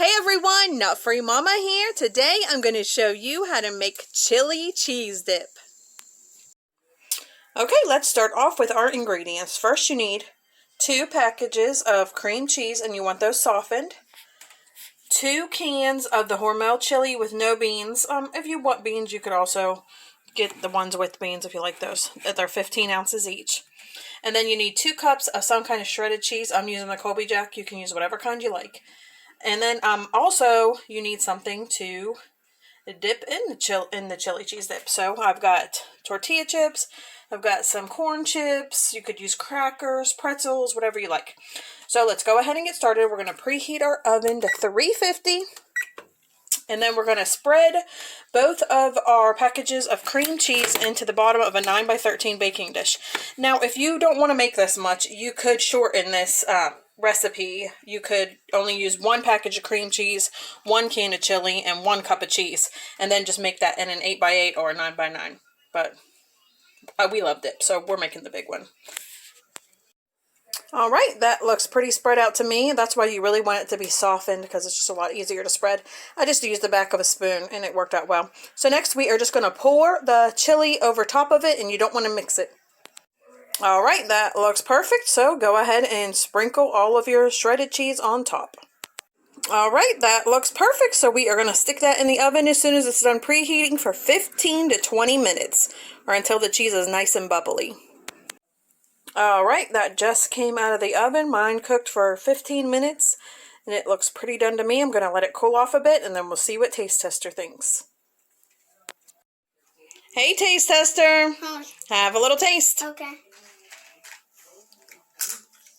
Hey everyone, Nut Free Mama here. Today I'm going to show you how to make chili cheese dip. Okay, let's start off with our ingredients. First you need 2 packages of cream cheese and you want those softened. 2 cans of the hormel chili with no beans. If you want beans you could also get the ones with beans if you like those. They're 15 ounces each. And then you need 2 cups of some kind of shredded cheese. I'm using the Colby Jack. You can use whatever kind you like. And then also you need something to dip in the chili cheese dip. So I've got tortilla chips, I've got some corn chips, you could use crackers, pretzels, whatever you like. So let's go ahead and get started. We're going to preheat our oven to 350. And then we're going to spread both of our packages of cream cheese into the bottom of a 9x13 baking dish. Now, if you don't want to make this much, you could shorten this recipe. You could only use 1 package of cream cheese, 1 can of chili, and 1 cup of cheese. And then just make that in an 8x8 or a 9x9. But we love dip, so we're making the big one. Alright, that looks pretty spread out to me. That's why you really want it to be softened, because it's just a lot easier to spread. I just used the back of a spoon and it worked out well. So next we are just going to pour the chili over top of it, and you don't want to mix it. Alright, that looks perfect. So go ahead and sprinkle all of your shredded cheese on top. Alright, that looks perfect. So we are going to stick that in the oven as soon as it's done preheating for 15 to 20 minutes, or until the cheese is nice and bubbly. Alright, that just came out of the oven. Mine cooked for 15 minutes, and it looks pretty done to me. I'm going to let it cool off a bit, and then we'll see what Taste Tester thinks. Hey, Taste Tester. Hi. Have a little taste. Okay.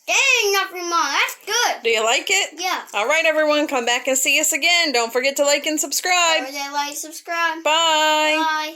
Dang, nothing more. That's good. Do you like it? Yeah. Alright, everyone, come back and see us again. Don't forget to like and subscribe. Don't forget to like, subscribe. Bye. Bye.